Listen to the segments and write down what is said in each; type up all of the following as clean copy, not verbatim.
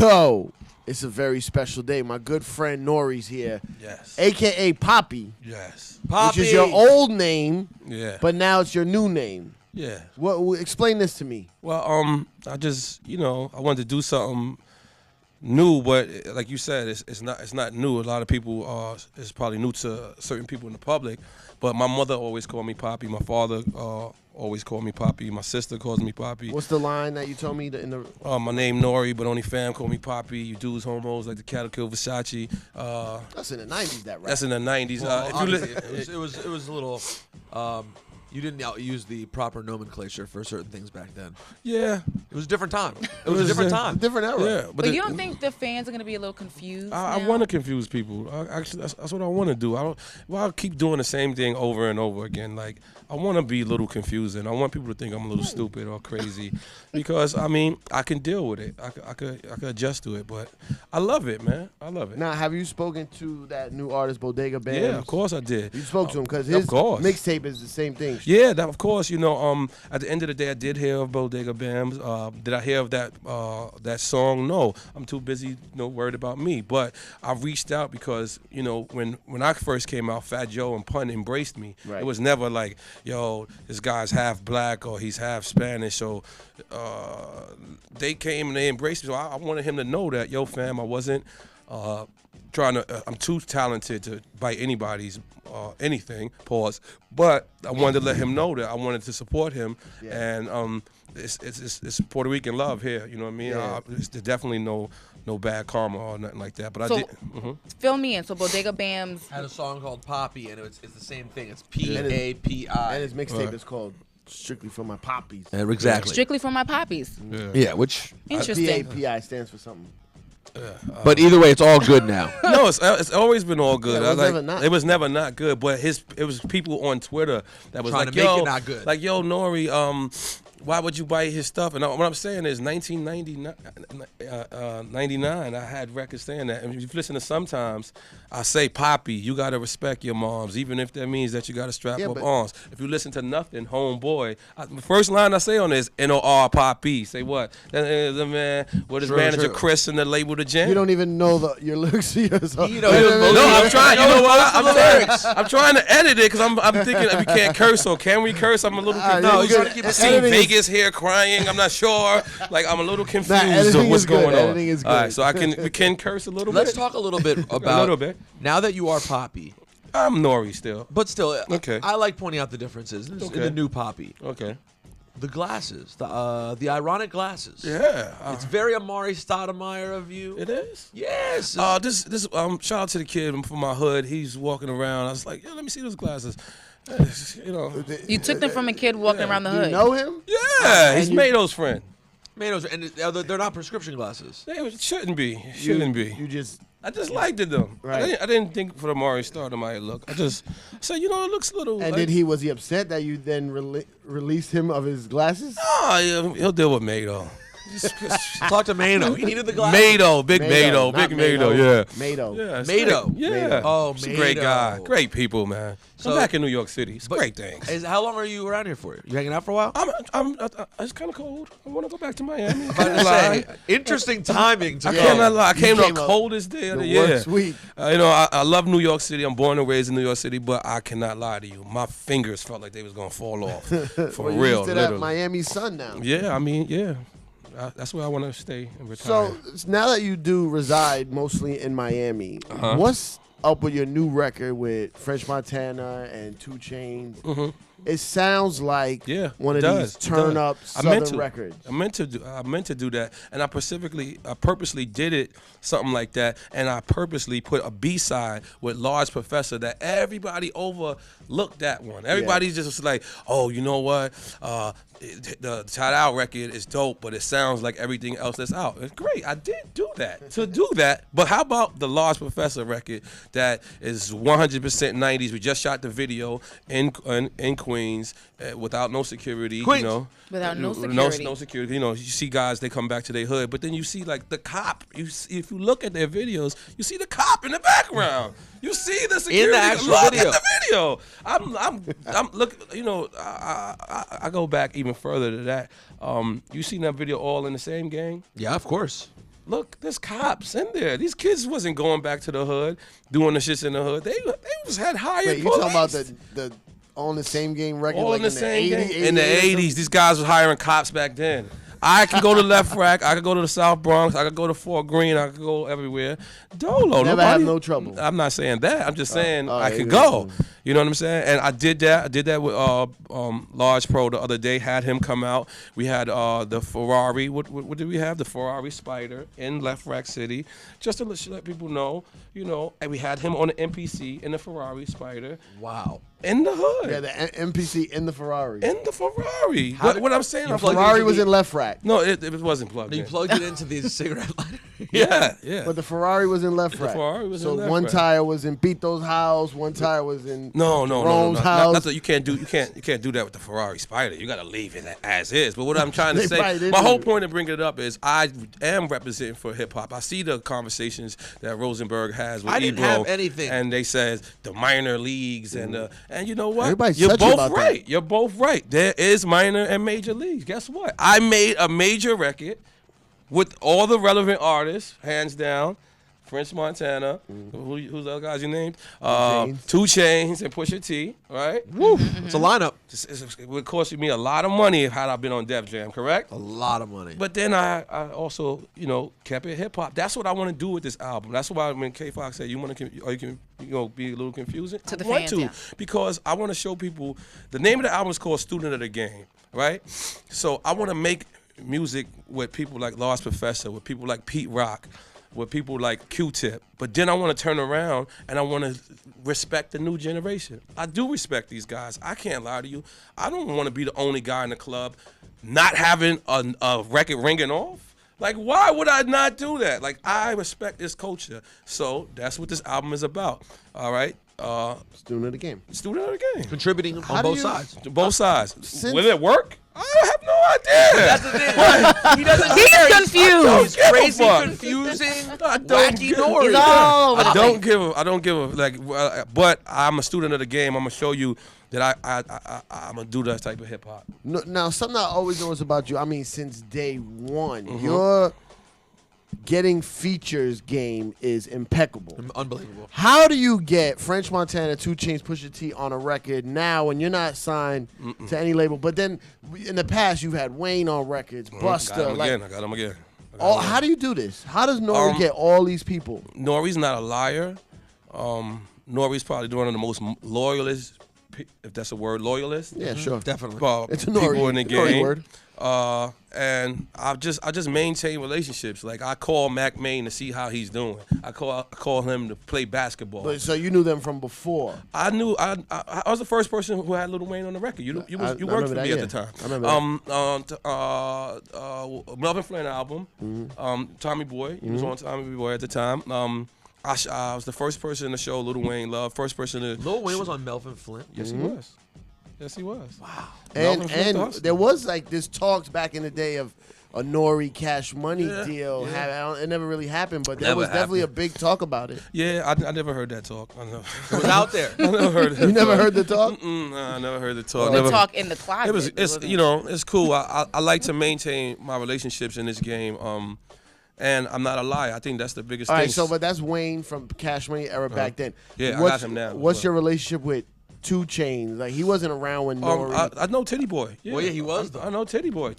Yo, it's a very special day. My good friend N.O.R.E's here. Yes. A.K.A. Papi. Yes. Papi. Which is your old name, Yeah. but now it's your new name. Yeah. Explain this to me. Well, I just, I wanted to do something new, but like you said, it's not new. A lot of people it's probably new to certain people in the public. But my mother always called me Papi. My father always called me Papi. My sister calls me Papi. What's the line that you told me in the? My name Nore, but only fam call me Papi. You dudes homos like the cattle kill Versace. That's in the '90s. That right? That's in the '90s. It was a little. You didn't use the proper nomenclature for certain things back then. Yeah. It was a different time. It was a different time. Different era. Yeah, but you don't think the fans are going to be a little confused? I want to confuse people. Actually, that's what I want to do. I'll keep doing the same thing over and over again. Like, I want to be a little confusing. I want people to think I'm a little stupid or crazy, because I can deal with it. I could adjust to it. But I love it, man. I love it. Now, have you spoken to that new artist, Bodega Bamz? Yeah, of course I did. You spoke to him because his mixtape is the same thing. Yeah, of course. At the end of the day, I did hear of Bodega Bamz. Did I hear of that song? No, I'm too busy, worried about me. But I reached out because, when I first came out, Fat Joe and Pun embraced me. Right. It was never like, yo, this guy's half black or he's half Spanish. So they came and they embraced me. So I wanted him to know that, yo, fam, I wasn't I'm too talented to bite anybody's anything, pause. But I wanted to let him know that I wanted to support him, and it's Puerto Rican love here. You know what I mean? Yeah. There's definitely no bad karma or nothing like that. But I did. Fill me in. So Bodega Bamz had a song called Papi, and it's the same thing. It's P-A-P-I. And his mixtape is called Strictly for My Poppies. Exactly. Strictly for My Poppies. Yeah, which Interesting. P-A-P-I stands for something. but either way, it's all good now. No, it's always been all good. Yeah, it was never not good. But it was people on Twitter that was Trying like, to make yo, it not good. Like, yo, N.O.R.E, why would you bite his stuff? And what I'm saying is 1999, I had records saying that. And if you listen to Sometimes, I say, Papi, you got to respect your moms, even if that means that you got to strap up arms. If you listen to Nothing, Homeboy, the first line I say on this, N.O.R.E, Papi. Say what? The man with his manager Chris and the label The Jam. You don't even know your lyrics to yourself. No, I'm trying. You know what? I'm trying to edit it because I'm thinking if we can't curse or can we curse? I'm a little confused. I seen Vegas here crying. I'm not sure. Like, I'm a little confused of what's going on. Editing is good. All right, so we can curse a little bit. Let's talk a little bit about a little bit. Now that you are Papi. I'm N.O.R.E still. But still, okay. I like pointing out the differences in the new Papi. Okay. The glasses, the ironic glasses. Yeah. It's very Amari Stoudemire of you. It is? Yes. This shout out to the kid from my hood. He's walking around. I was like, let me see those glasses. You took them from a kid walking around the hood. You know him? Yeah, he's Mado's friend. Mado's, and they're not prescription glasses. They shouldn't be. I just liked it though. Right. I didn't think for the Amari Stoudemire look. I just said, it looks a little. And was he upset that you then released him of his glasses? Oh, yeah, he'll deal with Mado. Talk to Mado. He needed the glasses. Mado, big Mado, yeah. Mado. Yeah, Mado. Yeah. Oh, He's a great guy. Great people, man. So, I'm back in New York City. It's great things. How long are you around here for? You hanging out for a while? It's kind of cold. I want to go back to Miami. Interesting timing. I cannot lie. I came the coldest day of the year. Sweet. I love New York City. I'm born and raised in New York City, but I cannot lie to you. My fingers felt like they was gonna fall off. For real. You're still at Miami sun now. Yeah, yeah. That's where I want to stay and retire. So now that you do reside mostly in Miami, what's up with your new record with French Montana and 2 Chainz? Mm-hmm. It sounds like one of these turn-up Southern records. I meant to do that, and I purposely did it something like that, and I purposely put a B-side with Large Professor that everybody overlooked that one. Everybody's just like, oh, you know what? The Tied Out record is dope, but it sounds like everything else that's out. It's great. I did do that. But how about the Large Professor record that is 100% 90s? We just shot the video in Queens without no security. Without no security. No security. You see guys, they come back to their hood, but then you see like the cop. If you look at their videos, you see the cop in the background. You see the security in the actual video. In the video. I'm look. I go back even further to that. You seen that video all in the same gang? Yeah, of course. look, there's cops in there. These kids wasn't going back to the hood, doing the shits in the hood. They had hired Wait, you police. talking about the All in the Same Game record? All like in the same 80s, game. In the 80s, these guys was hiring cops back then. I could go to Left Rack. I could go to the South Bronx. I could go to Fort Greene. I could go everywhere. Dolo. Never have no trouble. I'm not saying that. I'm just saying I yeah, could yeah, go. yeah. You know what I'm saying? And I did that. I did that with Large Pro the other day. Had him come out. We had the Ferrari. What did we have? The Ferrari Spider in Left Rack City. Just to let people know, you know. And we had him on the MPC in the Ferrari Spider. Wow. In the hood. Yeah, the MPC in the Ferrari. In the Ferrari. How What I'm saying, the I'm Ferrari was in Left Rack. No, it wasn't plugged You in. plugged it into the cigarette lighter. Yeah. But the Ferrari was in Left Rack. Ferrari was so in Left one Rack. tire was in Bito's house, one tire was in No. Rome's house. Not that you can't do that with the Ferrari Spider. You got to leave it as is. But what I'm trying to They say, probably my didn't whole do it. point of bringing it up is I am representing for hip hop. I see the conversations that Rosenberg has with I didn't Ebro, have anything. and they says the minor leagues and you know what? Everybody's You're touchy both about that. right. You're both right. There is minor and major leagues. Guess what? I made a major record with all the relevant artists, hands down. French Montana, who's the other guys you named? 2 Chainz and Pusha T, right? Woo. It's a lineup. It would cost me a lot of money had I been on Def Jam, correct? A lot of money. But then I also, you know, kept it hip hop. That's what I want to do with this album. That's why when K Fox said you want to, or you can, you know, be a little confusing. To the I want fans, yeah. because I want to show people. The name of the album is called Student of the Game, right? So I want to make music with people like Lost Professor, with people like Pete Rock, with people like Q-Tip, but then I want to turn around and I want to respect the new generation. I do respect these guys. I can't lie to you. I don't want to be the only guy in the club not having a record ringing off. Like, why would I not do that? Like, I respect this culture. So that's what this album is about. All right? Student of the game. Student of the game. Contributing How on do both you- sides. Both sides. Since- Will it work? I have no idea. That's the thing. He doesn't He's care. confused. He's crazy, fuck. confusing, I don't wacky give- Nore. He's all over the I don't place. give a. I don't give a like. But I'm a student of the game. I'm gonna show you that I'm gonna do that type of hip hop. No, now, something I always noticed about you, I mean, since day one, Mm-hmm. your getting features game is impeccable. Unbelievable. How do you get French Montana, 2 Chainz, Pusha T on a record now when you're not signed to any label? But then in the past, you've had Wayne on records, Busta. I Like, got him again. how do you do this? How does N.O.R.E. get all these people? N.O.R.E's not a liar. N.O.R.E's probably one of the most loyalist, if that's a word, loyalist. Yeah, sure. Definitely. It's a people N.O.R.E. in the N.O.R.E. game. word. And I just maintain relationships. Like I call Mac Main to see how he's doing. I call him to play basketball. But, so you knew them from before. I knew I was the first person who had Lil Wayne on the record. You I worked remember for that, me at yeah. the time. I remember Melvin Flynn album. Tommy Boy. He was on Tommy Boy at the time. I was the first person to show Lil Wayne love. First person to. Lil Wayne was on Melvin Flint. Yes, he was. Yes, he was. Wow. Melvin Flint And the Hustler. there was like this talks back in the day of a N.O.R.E. Cash Money deal. It never really happened, but there Never was definitely a happened. big talk about it. Yeah, I never heard that talk. I know. It was out there. I never heard that. You never heard the talk? Nah, I never heard the talk. The Never- talk in the closet. It's you know, it's cool. I like to maintain my relationships in this game. And I'm not a liar. I think that's the biggest All thing. right, so but that's Wayne from Cash Money era back then. Yeah, I got him now. What's your relationship with 2 Chainz? Like he wasn't around when N.O.R.E. I know Titty Boy. Yeah. Well, yeah, he was, though. I know Titty Boy.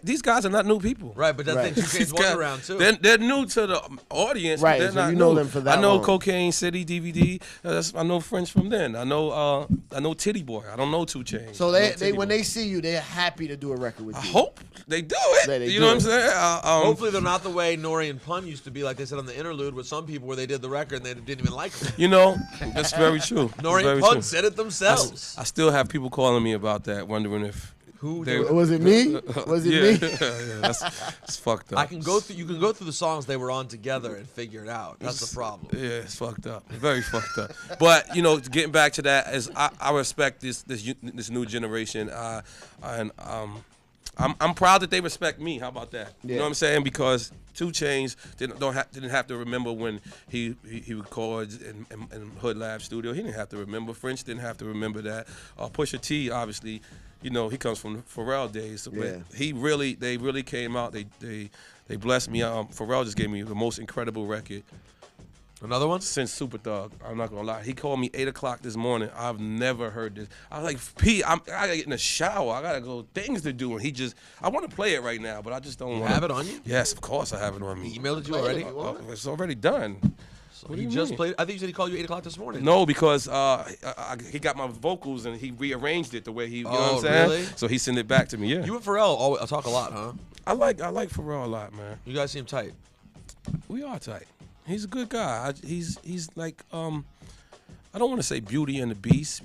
these guys are not new people. Right, but that Right. thing 2 Chainz was around too. They're new to the audience. Right, But they're so not you know new. them for that I know long. Cocaine City DVD. I know French from then. I know Titty Boy. I don't know 2 Chainz. So I know they Titty when Boy. they see you, they're happy to do a record with I you. hope they do it. Yeah, they you do know what I'm it. saying? Hopefully they're not the way Nore and Pun used to be, like they said on the interlude with some people where they did the record and they didn't even like them. You know, that's very true. Nore That's and very Pun true. said it themselves. I still have people calling me about that, wondering if Who they, Was it me? Was it me? yeah, that's fucked up. I can go through. You can go through the songs they were on together and figure it out. That's the problem. Yeah, it's fucked up. Very fucked up. But you know, getting back to that, is I respect this new generation, and I'm proud that they respect me. How about that? You know what I'm saying? Because 2 Chainz didn't have to remember when he records in Hood Lab Studio. He didn't have to remember. French didn't have to remember that. Pusha T, obviously, you know, he comes from Pharrell days. So, Yeah. but they really came out. They blessed me. Pharrell just gave me the most incredible record Another one? since Super Thug. I'm not gonna lie. He called me 8 o'clock this morning. I've never heard this. I was like, P, I gotta get in the shower. I gotta go things to do. And I want to play it right now, but I just don't want to. Have it on you? Yes, of course I have it on me. He emailed it to you already? It's already done. What do He you just mean? played. I think you said he called you 8 o'clock this morning. No, because he got my vocals and he rearranged it the way he, you know what I'm saying? Really? So he sent it back to me. Yeah. You and Pharrell always talk a lot, huh? I like Pharrell a lot, man. You guys seem tight. We are tight. He's a good guy. He's like I don't want to say Beauty and the Beast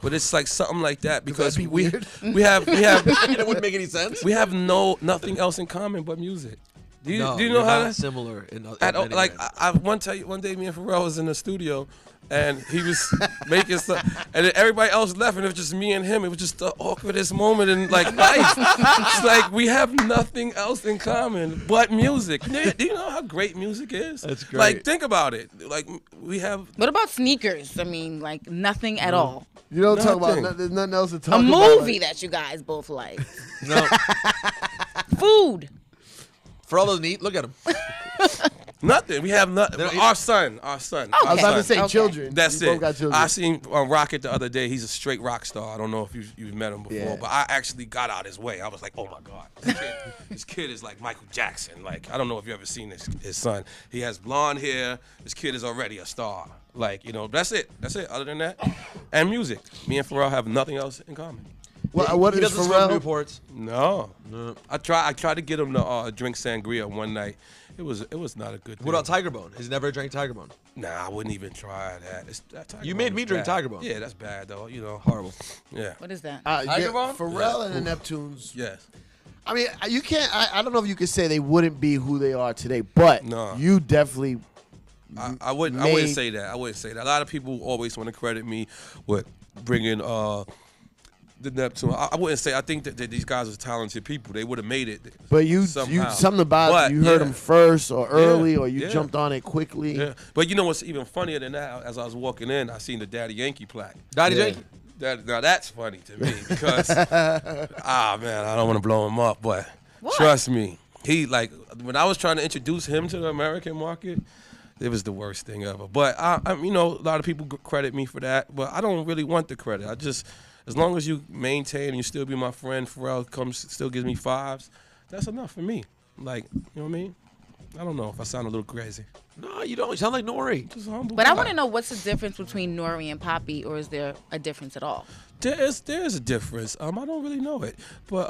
but it's like something like that because be weird? we have It wouldn't make any sense. we have nothing else in common but music. Do you know you're how not that? similar in Like many ways. one day me and Pharrell was in the studio and he was making stuff and then everybody else left and it was just me and him. It was just the awkwardest moment in like life. It's like we have nothing else in common but music. Do you know how great music is? That's great. Like think about it. Like we have What about sneakers? I mean, like nothing at all. You don't talk about Nothing. there's nothing else to talk A about. movie that you guys both like. No. Food. Pharrell doesn't eat. Look at him. nothing. We have nothing. don't- Our son. I was Okay. about to say Okay. children. That's We it. both got children. I seen Rocket the other day. He's a straight rock star. I don't know if you've met him before, Yeah. but I actually got out his way. I was like, oh my God, this kid is like Michael Jackson. Like I don't know if you ever seen his son. He has blonde hair. This kid is already a star. Like that's it. That's it. Other than that, and music. Me and Pharrell have nothing else in common. What he is doesn't smoke Pharrell? Newports. No. I tried to get him to drink sangria one night. It was not a good thing. What about Tiger Bone? He's never drank Tiger Bone. Nah, I wouldn't even try that. Tiger You Bone made me is drink bad. Tiger Bone. Yeah, that's bad though. Horrible. Yeah. What is that? Tiger Bone? Pharrell and the Neptunes. Yes. I mean, you can't. I don't know if you could say they wouldn't be who they are today, but No. you definitely. I wouldn't say that. I wouldn't say that. A lot of people always want to credit me with bringing the Neptune. I wouldn't say. I think that these guys are talented people. They would have made it. But you somehow. something about But, you heard yeah. them first or early, or you yeah. jumped on it quickly. Yeah. But you know what's even funnier than that? As I was walking in, I seen the Daddy Yankee plaque. Daddy Yeah. Yankee. Now that's funny to me because man, I don't want to blow him up, but What? trust me, he like when I was trying to introduce him to the American market. It was the worst thing ever. But I'm a lot of people credit me for that, but I don't really want the credit. I just, as long as you maintain and you still be my friend, Pharrell still gives me fives. That's enough for me. Like, you know what I mean? I don't know if I sound a little crazy. No, you don't. You sound like N.O.R.E. Just a humble But I guy. want to know what's the difference between Nore and Papi, or is there a difference at all? There's a difference. I don't really know it, but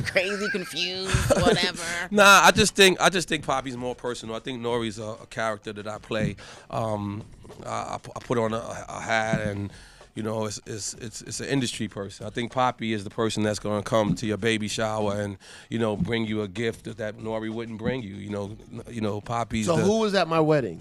Crazy, confused, whatever. Nah, I just think Papi's more personal. I think N.O.R.E.'s a character that I play. I put on a hat and. It's an industry person. I think Papi is the person that's going to come to your baby shower and bring you a gift that Nore wouldn't bring you. Papi's. So who was at my wedding?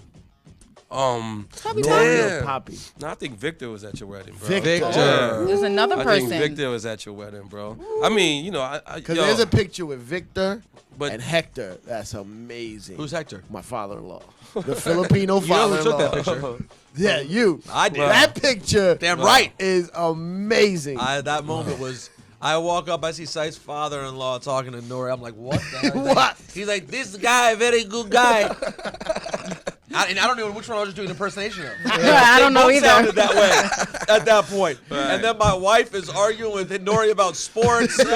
Papi Nore or Damn. Papi? No, I think Victor was at your wedding, bro. Victor. There's another I person. think Victor was at your wedding, bro. I mean, Because there's a picture with Victor But- and Hector. That's amazing. Who's Hector? My father-in-law. The Filipino You know who father-in-law. took that picture? Yeah, you. I did. That picture Damn right. is amazing. That moment was. I walk up, I see Site's father-in-law talking to Nore. I'm like, what the hell? What? He's like, this guy, very good guy. And I don't know which one I was just doing an impersonation of. I don't know Both either. sounded that way at that point. And then my wife is arguing with Nore about sports. It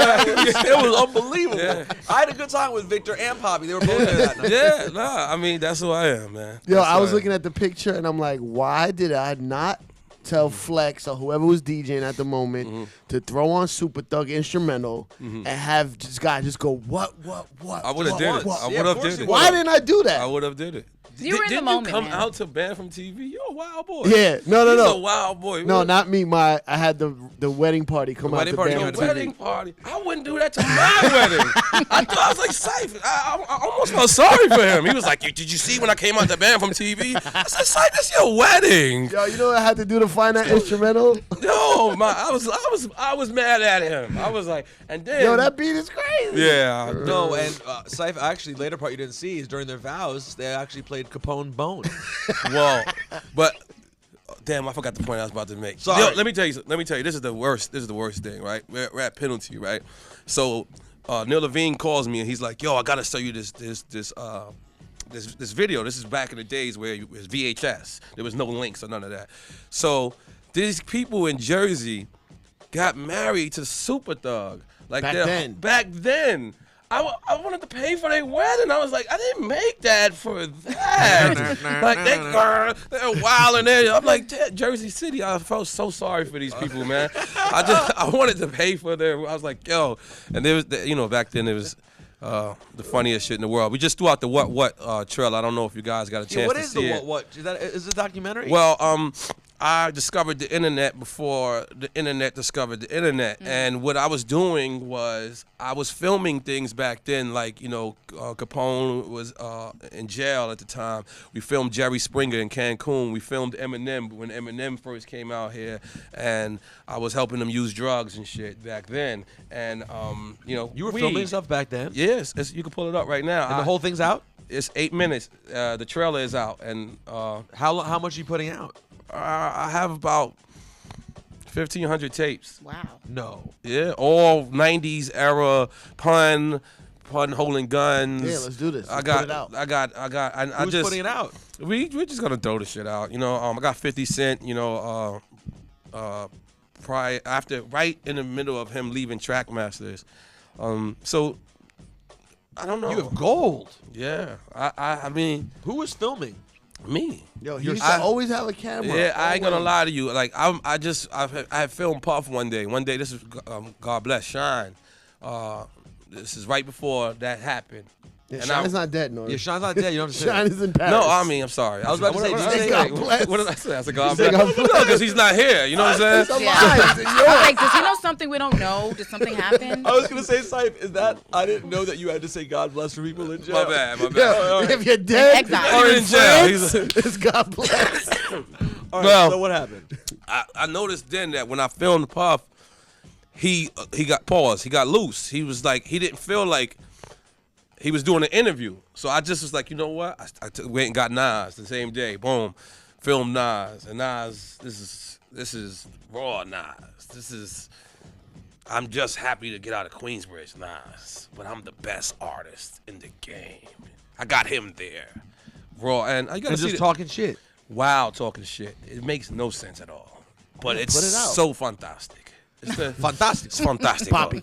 was unbelievable. Yeah. I had a good time with Victor and Papi. They were both there that night. Yeah, nah. I mean, that's who I am, man. Yo, That's I who was am. looking at the picture and I'm like, why did I not tell Flex or whoever was DJing at the moment to throw on Super Thug instrumental and have this guy just go, what? I would have did it. what? I Yeah, would of have course did you it. Why didn't I do that? I would have did it. You were in the Didn't moment, you come man. out to banned from TV? You're a wild boy. Yeah, no. He's a wild boy. No, Really. not me. I had the wedding party come out wedding to party band you on had Your to TV. wedding party. I wouldn't do that to my wedding. I was like, Syph. I almost felt sorry for him. He was like, did you see when I came out the band from TV? I said, Syph, that's your wedding. Yo, you know what I had to do to find that instrumental? No, I was mad at him. I was like, and then Yo, that beat is crazy. yeah. No, and Syph, actually, later part you didn't see is during their vows, they actually played Capone Bone. Well, but Damn, I forgot the point I was about to make. Sorry. Yo, let me tell you. This is the worst. This is the worst thing, right? We're at penalty, right? So, Neil Levine calls me and he's like, "Yo, I gotta show you this video. This is back in the days where it was VHS. There was no links or none of that. So, these people in Jersey got married to Super Thug. Like back then. I wanted to pay for their wedding. I was like, I didn't make that for that. Like, they're wild in there. I'm like, Jersey City. I felt so sorry for these people, man. I wanted to pay for their. I was like, yo. And there was, back then it was the funniest shit in the world. We just threw out the what trailer. I don't know if you guys got a chance to see it. What is that? Is it a documentary? Well, I discovered the internet before the internet discovered the internet. And what I was doing was I was filming things back then, like, Capone was in jail at the time. We filmed Jerry Springer in Cancun. We filmed Eminem when Eminem first came out here. And I was helping them use drugs and shit back then. And, you were filming stuff back then? Yes. You can pull it up right now. And the whole thing's out? It's 8 minutes. The trailer is out. And how much are you putting out? I have about 1,500 tapes. Wow. No. Yeah, all 90s era pun holding guns. Yeah, let's do this. Put it out. Who's putting it out? We're just gonna throw the shit out. I got 50 Cent. Right in the middle of him leaving Trackmasters. So I don't know. You have gold. Yeah. I mean, who was filming? Me. Yo, he used to always have a camera. Yeah, I ain't gonna lie to you. Like I had filmed Puff one day. One day, this is God bless Shine. This is right before that happened. Yeah, Shine's not dead, Nore. Yeah, Shine's not dead. You don't understand. Shine is in Paris. No, I mean, I'm sorry. I was about to say, what did I say? I said God bless. No, because he's not here. You know what I'm saying? Like, does he know something we don't know? Did something happen? I was gonna say, Sype, is that I didn't know that you had to say God bless for people in jail. My bad. Yeah, if you're dead or in jail, it's God bless. All right, so what happened? I noticed then that when I filmed Puff, he got paused. He got loose. He was like, he didn't feel like he was doing an interview. So I just was like, you know what? I went and got Nas the same day. Boom. Filmed Nas. And Nas, this is raw Nas. I'm just happy to get out of Queensbridge, Nas. But I'm the best artist in the game. I got him there. Raw. And I gotta see just talking shit. Wow, talking shit. It makes no sense at all. But it's so fantastic. It's Fantastic. It's fantastic. Papi.